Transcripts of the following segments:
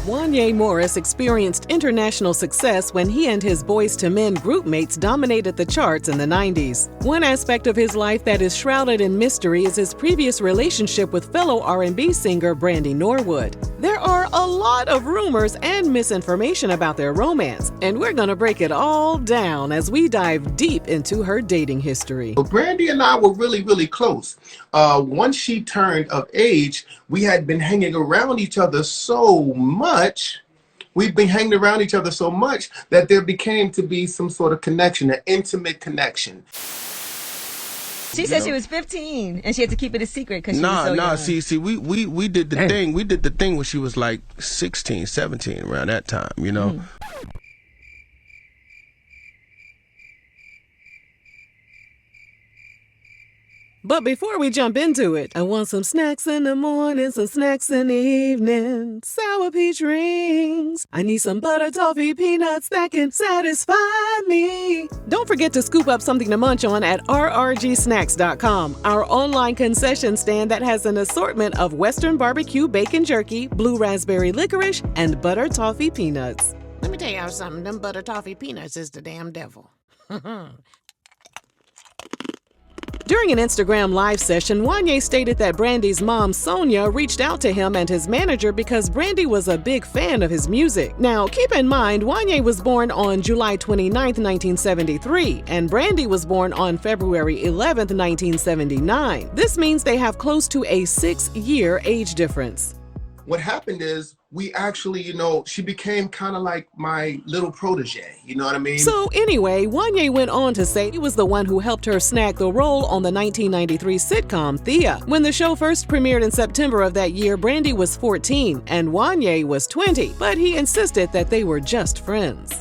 Wanya Morris experienced international success when he and his Boyz II Men groupmates dominated the charts in the 90s. One aspect of his life that is shrouded in mystery is his previous relationship with fellow R&B singer Brandy Norwood. There are a lot of rumors and misinformation about their romance, and we're going to break it all down as we dive deep into her dating history. Brandy and I were really close. Once she turned of age, we had been hanging around each other so much. We've been hanging around each other so much that there became to be some sort of connection, an intimate connection. She said she was 15 and she had to keep it a secret because she was so young. See, we did the thing. We did the thing when she was like 16, 17, around that time, you know. But before we jump into it, I want some snacks in the morning, some snacks in the evening, sour peach rings. I need some butter toffee peanuts that can satisfy me. Don't forget to scoop up something to munch on at rrgsnacks.com, our online concession stand that has an assortment of Western barbecue bacon jerky, blue raspberry licorice, and butter toffee peanuts. Let me tell y'all something, them butter toffee peanuts is the damn devil. During an Instagram live session, Wanya stated that Brandy's mom, Sonia, reached out to him and his manager because Brandy was a big fan of his music. Now, keep in mind, Wanya was born on July 29, 1973, and Brandy was born on February 11, 1979. This means they have close to a 6-year age difference. What happened is we actually, she became kind of like my little protege, you know what I mean? So anyway, Wanya went on to say he was the one who helped her snag the role on the 1993 sitcom Thea. When the show first premiered in September of that year, Brandy was 14 and Wanya was 20, but he insisted that they were just friends.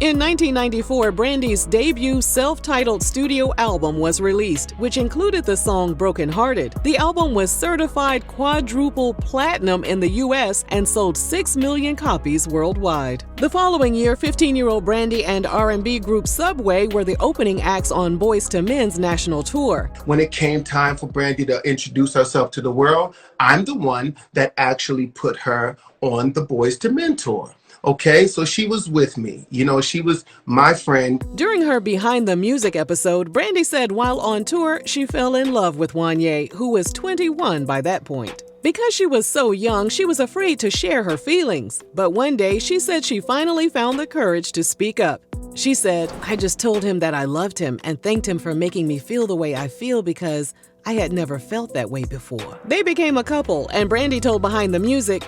In 1994, Brandy's debut self-titled studio album was released, which included the song Broken Hearted. The album was certified quadruple platinum in the US and sold 6 million copies worldwide. The following year, 15-year-old Brandy and R&B group Subway were the opening acts on Boyz II Men's national tour. When it came time for Brandy to introduce herself to the world, I'm the one that actually put her on the Boyz II Men tour. Okay, so she was with me. She was my friend. During her Behind the Music episode, Brandy said while on tour, she fell in love with Wanya, who was 21 by that point. Because she was so young, she was afraid to share her feelings. But one day, she said she finally found the courage to speak up. She said, "I just told him that I loved him and thanked him for making me feel the way I feel because I had never felt that way before." They became a couple, and Brandy told Behind the Music,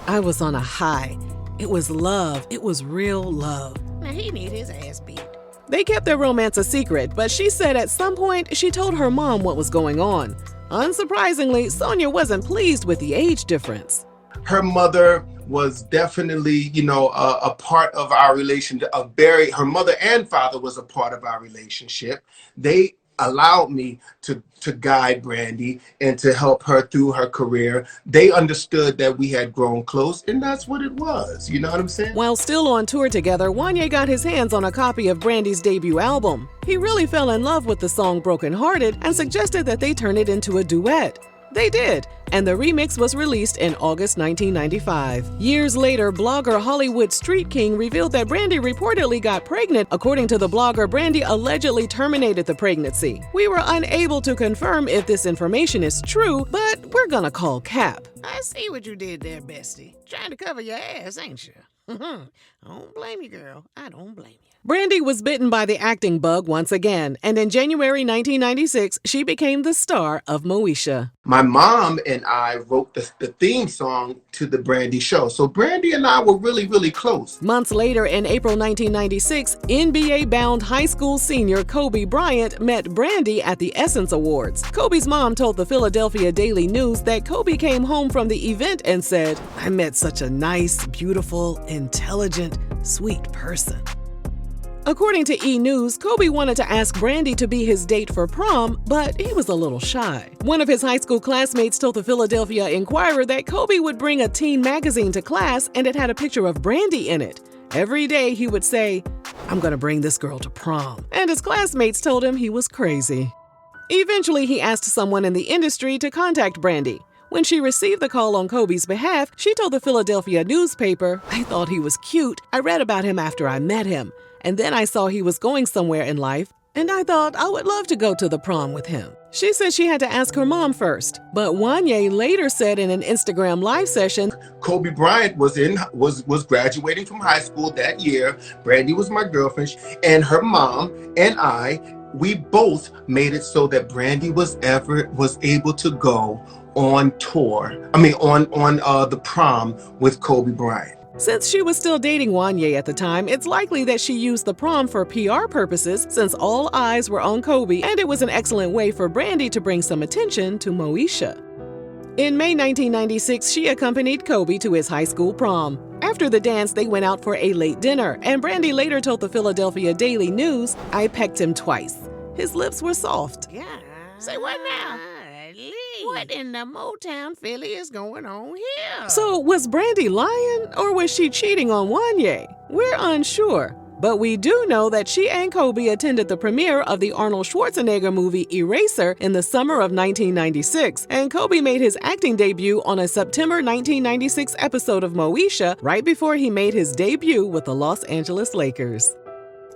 "I was on a high. It was love. It was real love." Now he need his ass beat. They kept their romance a secret, but she said at some point she told her mom what was going on. Unsurprisingly, Sonia wasn't pleased with the age difference. Her mother was definitely, a part of our relationship. Her mother and father was a part of our relationship. They allowed me to guide Brandy and to help her through her career. They understood that we had grown close, and that's what it was. You know what I'm saying? While still on tour together, Wanya got his hands on a copy of Brandy's debut album. He really fell in love with the song Broken Hearted and suggested that they turn it into a duet. They did, and the remix was released in August 1995. Years later, blogger Hollywood Street King revealed that Brandy reportedly got pregnant. According to the blogger, Brandy allegedly terminated the pregnancy. We were unable to confirm if this information is true, but we're gonna call cap. I see what you did there, bestie. Trying to cover your ass, ain't you? I don't blame you, girl. I don't blame you. Brandy was bitten by the acting bug once again, and in January 1996, she became the star of Moesha. My mom and I wrote the theme song to the Brandy show. So Brandy and I were really close. Months later, in April 1996, NBA-bound high school senior Kobe Bryant met Brandy at the Essence Awards. Kobe's mom told the Philadelphia Daily News that Kobe came home from the event and said, "I met such a nice, beautiful, intelligent, sweet person." According to E! News, Kobe wanted to ask Brandy to be his date for prom, but he was a little shy. One of his high school classmates told the Philadelphia Inquirer that Kobe would bring a teen magazine to class and it had a picture of Brandy in it. Every day he would say, "I'm gonna bring this girl to prom," and his classmates told him he was crazy. Eventually, he asked someone in the industry to contact Brandy. When she received the call on Kobe's behalf, she told the Philadelphia newspaper, "I thought he was cute. I read about him after I met him. And then I saw he was going somewhere in life, and I thought I would love to go to the prom with him." She said she had to ask her mom first, but Wanya later said in an Instagram live session, Kobe Bryant was graduating from high school that year. Brandy was my girlfriend, and her mom and we both made it so that Brandy was able to go on tour. On the prom with Kobe Bryant. Since she was still dating Wanya at the time, it's likely that she used the prom for PR purposes since all eyes were on Kobe, and it was an excellent way for Brandy to bring some attention to Moesha. In May 1996, she accompanied Kobe to his high school prom. After the dance, they went out for a late dinner, and Brandy later told the Philadelphia Daily News, "I pecked him twice. His lips were soft." Yeah. Say what now? What in the Motown Philly is going on here? So was Brandy lying, or was she cheating on Wanya? We're unsure, but we do know that she and Kobe attended the premiere of the Arnold Schwarzenegger movie Eraser in the summer of 1996, and Kobe made his acting debut on a September 1996 episode of Moesha right before he made his debut with the Los Angeles Lakers.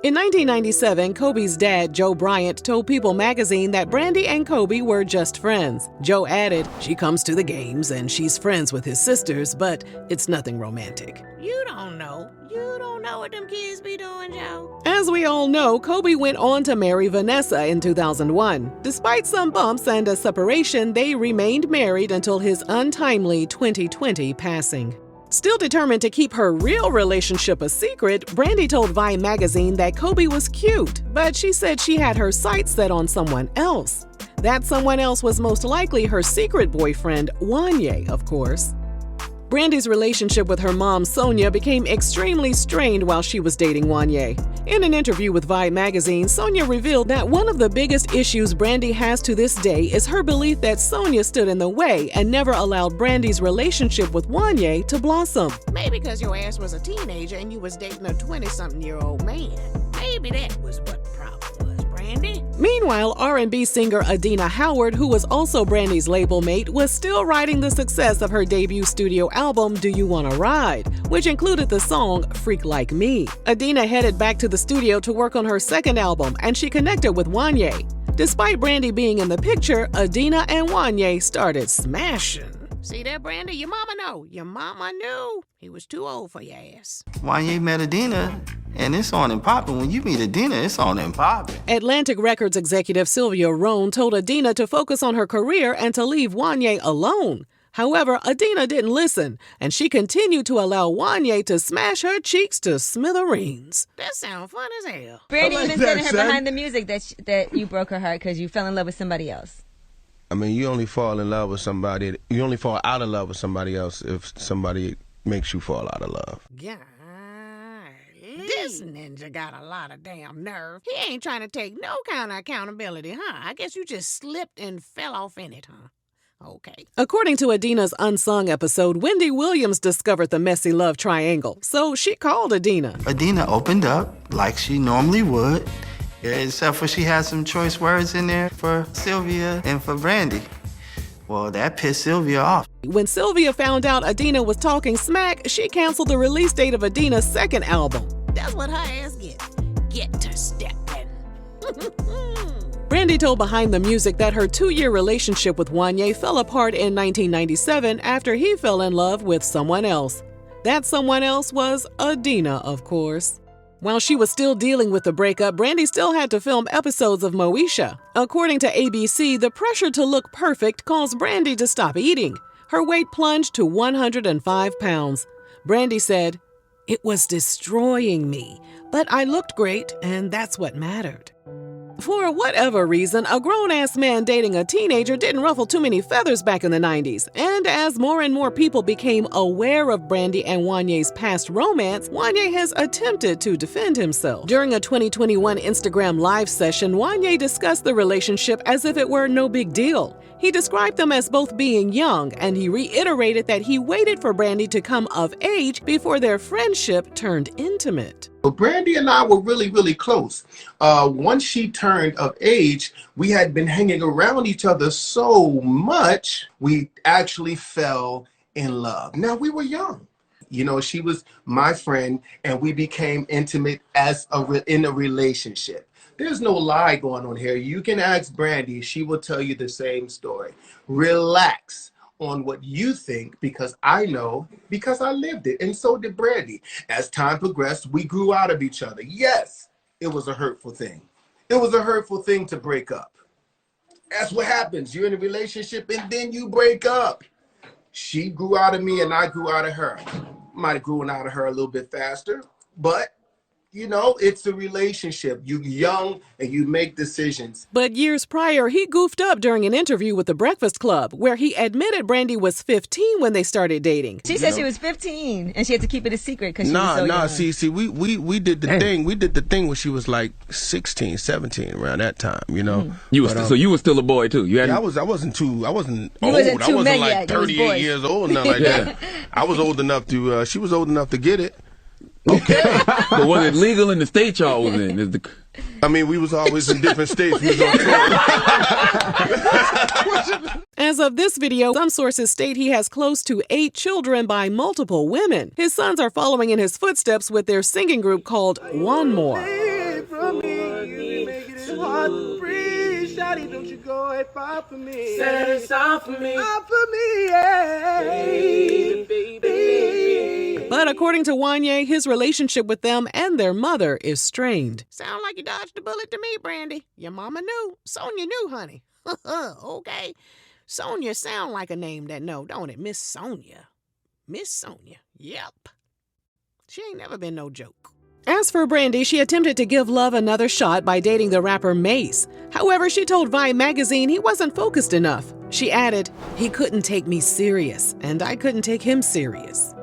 In 1997, Kobe's dad, Joe Bryant, told People magazine that Brandy and Kobe were just friends. Joe added, "She comes to the games and she's friends with his sisters, but it's nothing romantic." You don't know. You don't know what them kids be doing, Joe. As we all know, Kobe went on to marry Vanessa in 2001. Despite some bumps and a separation, they remained married until his untimely 2020 passing. Still determined to keep her real relationship a secret, Brandy told Vine magazine that Kobe was cute, but she said she had her sights set on someone else. That someone else was most likely her secret boyfriend, Wanya, of course. Brandy's relationship with her mom, Sonia, became extremely strained while she was dating Wanya. In an interview with Vibe magazine, Sonia revealed that one of the biggest issues Brandy has to this day is her belief that Sonia stood in the way and never allowed Brandy's relationship with Wanya to blossom. Maybe because your ass was a teenager and you was dating a 20-something-year-old man. Maybe that was what the problem was, Brandy. Meanwhile, R&B singer Adina Howard, who was also Brandy's label mate, was still riding the success of her debut studio album, Do You Wanna Ride?, which included the song Freak Like Me. Adina headed back to the studio to work on her second album, and she connected with Wanya. Despite Brandy being in the picture, Adina and Wanya started smashing. See that, Brandy? Your mama know. Your mama knew he was too old for your ass. Wanya met Adina, and it's on and popping. When you meet Adina, it's on and popping. Atlantic Records executive Sylvia Rohn told Adina to focus on her career and to leave Wanya alone. However, Adina didn't listen, and she continued to allow Wanya to smash her cheeks to smithereens. That sounds fun as hell. Brandy I like even that, said in her son. behind the music that you broke her heart because you fell in love with somebody else. I mean, you only fall in love with somebody. You only fall out of love with somebody else if somebody makes you fall out of love. Golly. This ninja got a lot of damn nerve. He ain't trying to take no kind of accountability, huh? I guess you just slipped and fell off in it, huh? Okay. According to Adina's Unsung episode, Wendy Williams discovered the messy love triangle, so she called Adina. Adina opened up like she normally would, except for she had some choice words in there for Sylvia and for Brandy. Well, that pissed Sylvia off. When Sylvia found out Adina was talking smack, she canceled the release date of Adina's second album. That's what her ass gets. Get to stepping. Brandy told Behind the Music that her 2-year relationship with Wanya fell apart in 1997 after he fell in love with someone else. That someone else was Adina, of course. While she was still dealing with the breakup, Brandy still had to film episodes of Moesha. According to ABC, the pressure to look perfect caused Brandy to stop eating. Her weight plunged to 105 pounds. Brandy said, "It was destroying me, but I looked great, and that's what mattered." For whatever reason, a grown-ass man dating a teenager didn't ruffle too many feathers back in the 90s. And as more and more people became aware of Brandy and Wanya's past romance, Wanya has attempted to defend himself. During a 2021 Instagram live session, Wanya discussed the relationship as if it were no big deal. He described them as both being young, and he reiterated that he waited for Brandy to come of age before their friendship turned intimate. But Brandy and I were really, really close. Once she turned of age, we had been hanging around each other so much, we actually fell in love. Now, we were young. You know, she was my friend, and we became intimate in a relationship. There's no lie going on here. You can ask Brandy. She will tell you the same story. Relax on what you think, because I know, because I lived it, and so did Brandy. As time progressed, we grew out of each other. Yes, it was a hurtful thing. It was a hurtful thing to break up. That's what happens. You're in a relationship and then you break up. She grew out of me and I grew out of her. Might have grown out of her a little bit faster, but you know, it's a relationship. You're young and you make decisions. But years prior, he goofed up during an interview with The Breakfast Club, where he admitted Brandy was 15 when they started dating. She said she was 15 and she had to keep it a secret because she was so young. See, we did the thing. We did the thing when she was like 16, 17, around that time, you know. So you were still a boy too. You I wasn't old. I wasn't like 38 years old, nothing like that. I was old enough to, she was old enough to get it. Okay. But was it legal in the state y'all was in? I mean, we was always in different states. We was on tour. As of this video, some sources state he has close to 8 children by multiple women. His sons are following in his footsteps with their singing group called Wanya Morris. Shawty, don't you go and far for me. Set it off for me. Off for me, yeah. Baby. But according to Wanya, his relationship with them and their mother is strained. Sound like you dodged a bullet to me, Brandy. Your mama knew. Sonia knew, honey. Okay. Sonia sound like a name that know, don't it? Miss Sonia. Miss Sonia. Yep. She ain't never been no joke. As for Brandy, she attempted to give love another shot by dating the rapper Mace. However, she told Vibe magazine he wasn't focused enough. She added, "He couldn't take me serious, and I couldn't take him serious."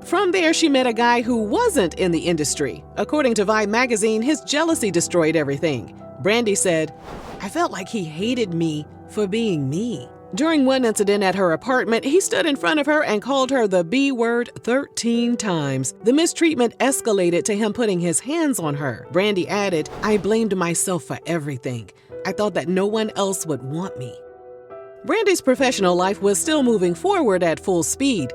From there, she met a guy who wasn't in the industry. According to Vibe magazine, his jealousy destroyed everything. Brandy said, "I felt like he hated me for being me." During one incident at her apartment, he stood in front of her and called her the B word 13 times. The mistreatment escalated to him putting his hands on her. Brandy added, "I blamed myself for everything. I thought that no one else would want me." Brandy's professional life was still moving forward at full speed.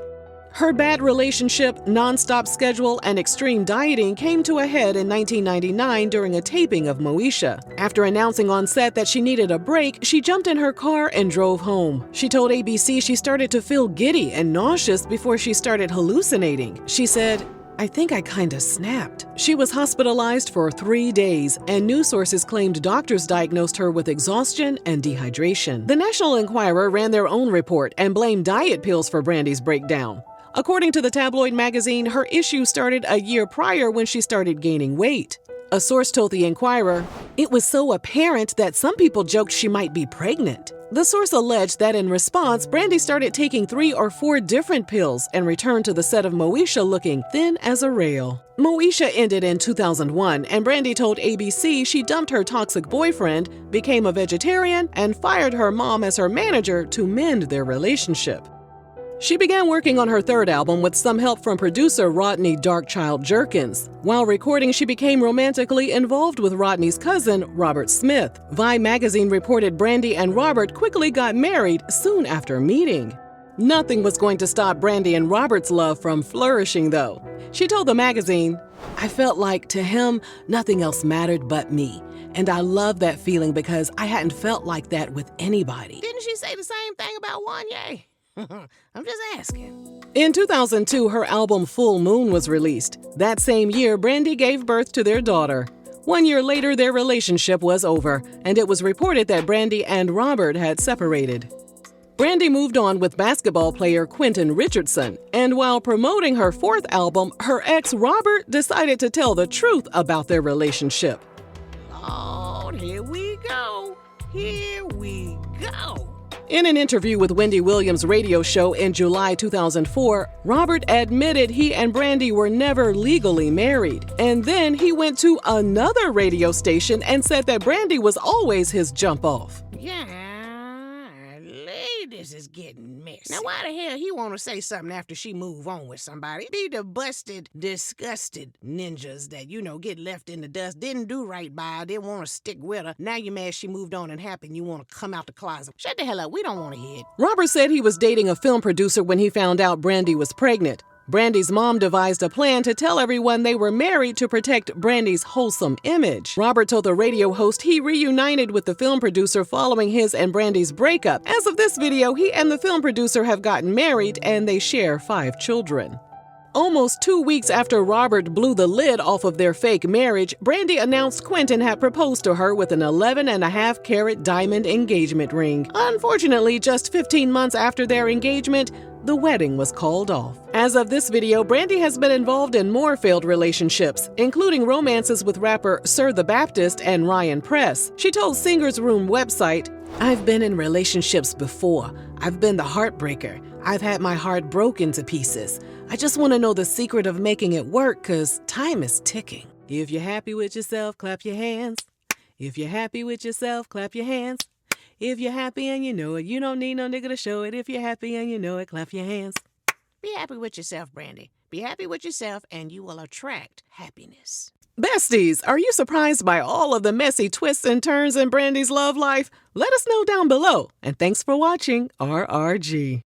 Her bad relationship, non-stop schedule, and extreme dieting came to a head in 1999 during a taping of Moesha. After announcing on set that she needed a break, she jumped in her car and drove home. She told ABC she started to feel giddy and nauseous before she started hallucinating. She said, "I think I kinda snapped." She was hospitalized for 3 days, and news sources claimed doctors diagnosed her with exhaustion and dehydration. The National Enquirer ran their own report and blamed diet pills for Brandy's breakdown. According to the tabloid magazine, her issue started a year prior when she started gaining weight. A source told the Enquirer, "It was so apparent that some people joked she might be pregnant." The source alleged that in response, Brandy started taking 3 or 4 different pills and returned to the set of Moesha looking thin as a rail. Moesha ended in 2001, and Brandy told ABC she dumped her toxic boyfriend, became a vegetarian, and fired her mom as her manager to mend their relationship. She began working on her 3rd album with some help from producer Rodney Darkchild Jerkins. While recording, she became romantically involved with Rodney's cousin, Robert Smith. Vibe magazine reported Brandy and Robert quickly got married soon after meeting. Nothing was going to stop Brandy and Robert's love from flourishing, though. She told the magazine, "I felt like, to him, nothing else mattered but me. And I love that feeling because I hadn't felt like that with anybody." Didn't she say the same thing about Wanya? I'm just asking. In 2002, her album Full Moon was released. That same year, Brandy gave birth to their daughter. 1 year later, their relationship was over, and it was reported that Brandy and Robert had separated. Brandy moved on with basketball player Quentin Richardson, and while promoting her 4th album, her ex Robert decided to tell the truth about their relationship. Lord, here we go. Here we go. In an interview with Wendy Williams' radio show in July 2004, Robert admitted he and Brandy were never legally married. And then he went to another radio station and said that Brandy was always his jump-off. Yeah, this is getting messy. Now, why the hell he want to say something after she move on with somebody? Be the busted, disgusted ninjas that, get left in the dust, didn't do right by her, didn't want to stick with her. Now you mad she moved on and happy and you want to come out the closet. Shut the hell up. We don't want to hear it. Robert said he was dating a film producer when he found out Brandy was pregnant. Brandy's mom devised a plan to tell everyone they were married to protect Brandy's wholesome image. Robert told the radio host he reunited with the film producer following his and Brandy's breakup. As of this video, he and the film producer have gotten married and they share 5 children. Almost 2 weeks after Robert blew the lid off of their fake marriage, Brandy announced Quentin had proposed to her with an 11.5-carat diamond engagement ring. Unfortunately, just 15 months after their engagement, the wedding was called off. As of this video, Brandy has been involved in more failed relationships, including romances with rapper Sir the Baptist and Ryan Press. She told Singer's Room website, "I've been in relationships before. I've been the heartbreaker. I've had my heart broken to pieces. I just want to know the secret of making it work, 'cause time is ticking. If you're happy with yourself, clap your hands. If you're happy with yourself, clap your hands. If you're happy and you know it, you don't need no nigga to show it. If you're happy and you know it, clap your hands." Be happy with yourself, Brandy. Be happy with yourself and you will attract happiness. Besties, are you surprised by all of the messy twists and turns in Brandy's love life? Let us know down below. And thanks for watching RRG.